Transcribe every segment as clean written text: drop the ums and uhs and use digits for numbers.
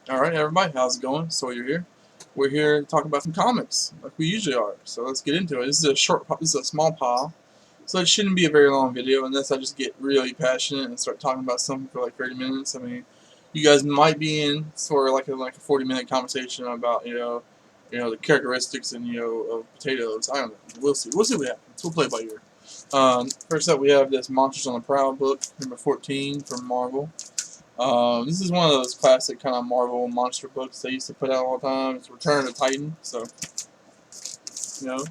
Alright, everybody, how's it going? So you're here. We're here to talk about some comics, like we usually are. So let's get into it. This is a small pile, so it shouldn't be a very long video unless I just get really passionate and start talking about something for like 30 minutes. I mean, you guys might be in for like a 40-minute conversation about the characteristics and of potatoes. I don't know. We'll see. We'll see what happens. We'll play it by ear. First up, we have this Monsters on the Prowl book, number 14 from Marvel. This is one of those classic kind of Marvel monster books they used to put out all the time. It's Return of the Titan. So, you know,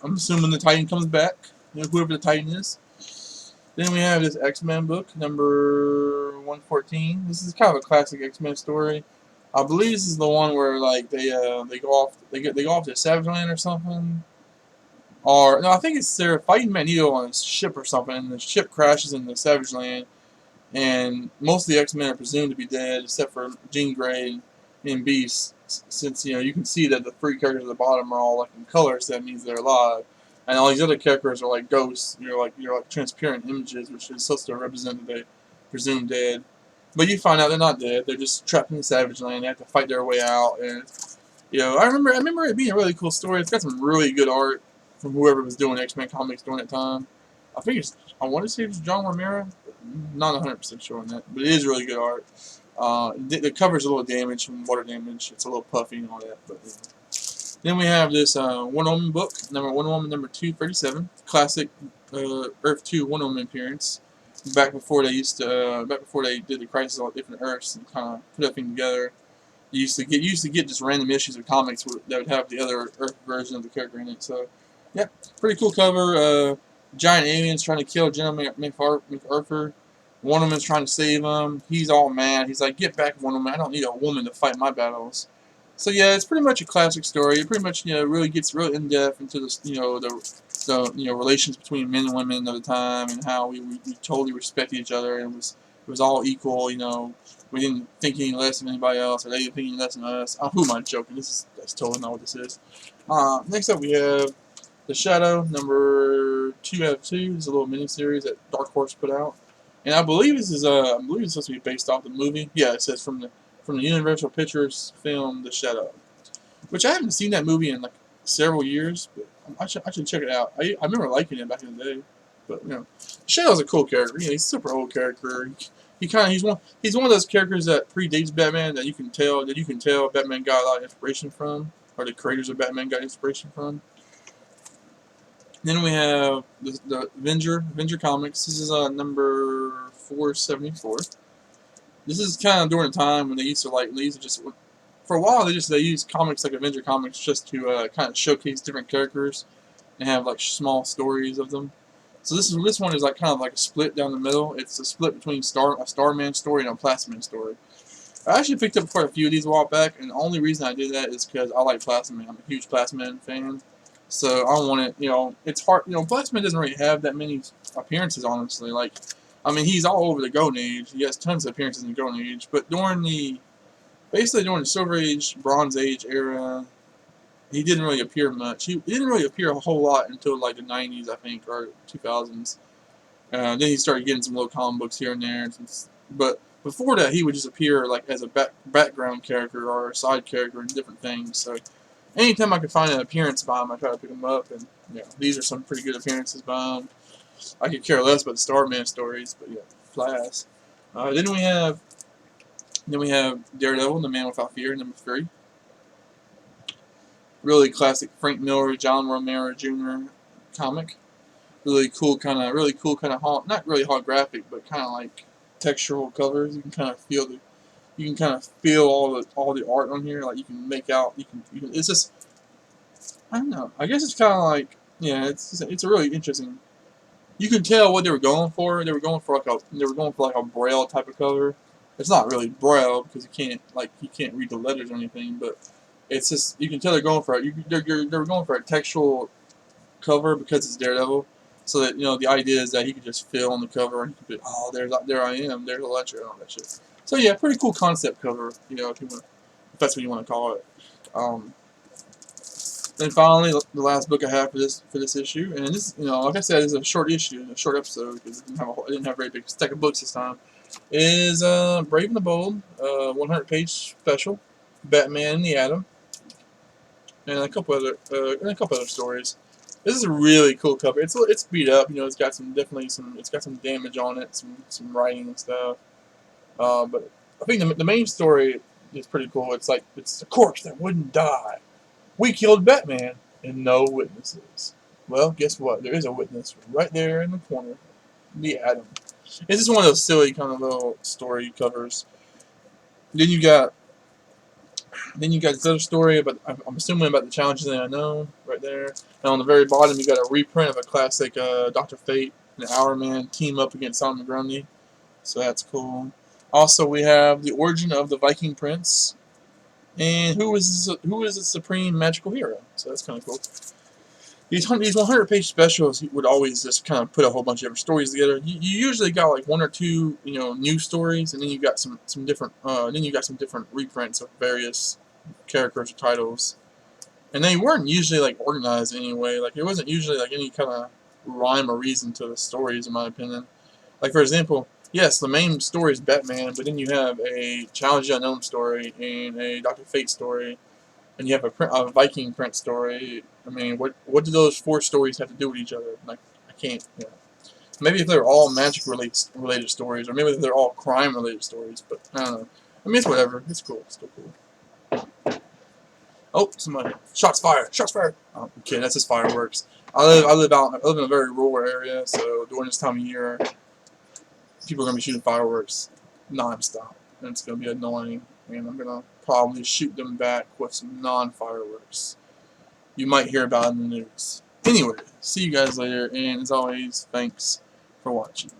I'm assuming the Titan comes back, whoever the Titan is. Then we have this X-Men book, number 114. This is kind of a classic X-Men story. I believe this is the one where like they go off to Savage Land or something. Or no, I think it's they're fighting Magneto on a ship or something, and the ship crashes into Savage Land, and most of the X-Men are presumed to be dead, except for Jean Grey and Beast, since you can see that the three characters at the bottom are all like in color, so that means they're alive, and all these other characters are like ghosts. You're like transparent images, which is supposed to represent that they presume dead. But you find out they're not dead; they're just trapped in the Savage Land. They have to fight their way out, and I remember it being a really cool story. It's got some really good art from whoever was doing X-Men comics during that time. I want to say it was John Romero. Not 100% sure on that, but it is really good art. The cover's a little damaged from water damage. It's a little puffy and all that. But then we have this Wonder Woman book, Wonder Woman number 237, classic Earth 2 Wonder Woman appearance. Back before they did the Crisis on Different Earths and kind of put everything together. You used to get just random issues of comics that would have the other Earth version of the character in it. So, yeah, pretty cool cover. Giant aliens trying to kill General MacArthur. Wonder Woman's trying to save him. He's all mad. He's like, "Get back, Wonder Woman! I don't need a woman to fight my battles." So yeah, it's pretty much a classic story. It pretty much really gets real in depth into the relations between men and women of the time and how we totally respect each other, and it was all equal. We didn't think any less of anybody else, or they didn't think any less of us. Who am I joking? That's totally not what this is. Next up, we have The Shadow, number 2 out of 2. This is a little mini series that Dark Horse put out, and I believe it's supposed to be based off the movie. Yeah, it says from the Universal Pictures film The Shadow, which I haven't seen that movie in like several years, but I should check it out. I remember liking it back in the day, but Shadow's a cool character. He's a super old character. He's one of those characters that predates Batman that you can tell Batman got a lot of inspiration from, or the creators of Batman got inspiration from. Then we have the Avenger comics. This is number 474. This is kind of during the time when they used to just for a while they used comics like Avenger comics just to kind of showcase different characters and have like small stories of them. So this one is like kind of like a split down the middle. It's a split between a Starman story and a Plasman story. I actually picked up quite a few of these a while back, and the only reason I did that is because I like Plasman. I'm a huge Plasman fan. So I want it. It's hard. Plasman doesn't really have that many appearances, honestly. Like, I mean, he's all over the Golden Age. He has tons of appearances in the Golden Age, but basically during the Silver Age, Bronze Age era, he didn't really appear much. He didn't really appear a whole lot until like the 90s, I think, or 2000s. Then he started getting some little comic books here and there. But before that, he would just appear like as a background character or a side character in different things. So anytime I could find an appearance by him, I try to pick him up. And these are some pretty good appearances by him. I could care less about the Starman stories, but yeah, class. Then we have Daredevil, The Man Without Fear, number 3. Really classic Frank Miller, John Romero Jr. comic. Really cool kind of not really holographic, but kind of like textural covers. You can kind of feel all the art on here. Like you can make out. It's just, I don't know. I guess it's kind of like, yeah. It's a really interesting. You can tell what they were going for. They were going for like a braille type of cover. It's not really braille because you can't read the letters or anything, but it's just you can tell they're going for it. They're going for a textual cover because it's Daredevil. So that the idea is that he could just fill on the cover and he could be, oh, there I am, there's Electra and all that shit. So yeah, pretty cool concept cover, if that's what you want to call it. Um, then finally, the last book I have for this issue, and this, like I said, is a short issue, a short episode because it didn't have a very big stack of books this time. Is Brave and the Bold, 100-page special, Batman and the Atom, and a couple other stories. This is a really cool cover. It's beat up, you know. It's got it's got some damage on it, some writing and stuff. But I think the main story is pretty cool. It's a corpse that wouldn't die. We killed Batman, and no witnesses. Well, guess what? There is a witness right there in the corner. The Atom. It's just one of those silly kind of little story covers. Then you got this other story, but I'm assuming about the challenges that I know right there. And on the very bottom, you got a reprint of a classic Dr. Fate and Hourman team up against Solomon Grundy. So that's cool. Also, we have the origin of the Viking Prince, and who is the supreme magical hero. So that's kind of cool. These 100-page specials would always just kind of put a whole bunch of different stories together. You usually got like one or two, you know, new stories, and then you got some different reprints of various characters or titles. And they weren't usually like organized anyway. Like it wasn't usually like any kind of rhyme or reason to the stories, in my opinion. Like for example, yes, the main story is Batman, but then you have a Challenge the Unknown story and a Dr. Fate story, and you have a Viking Prince story. I mean, what do those four stories have to do with each other? Like, I can't. Yeah. Maybe if they're all magic related stories, or maybe if they're all crime related stories. But I don't know. I mean, it's whatever. It's cool. It's still cool. Oh, somebody! Shots fired! Shots fired! Oh, okay, that's just fireworks. I live in a very rural area, so during this time of year, people are gonna be shooting fireworks nonstop, and it's gonna be annoying. And I'm gonna probably shoot them back with some non-fireworks. You might hear about it in the news. Anyway, see you guys later, and as always, thanks for watching.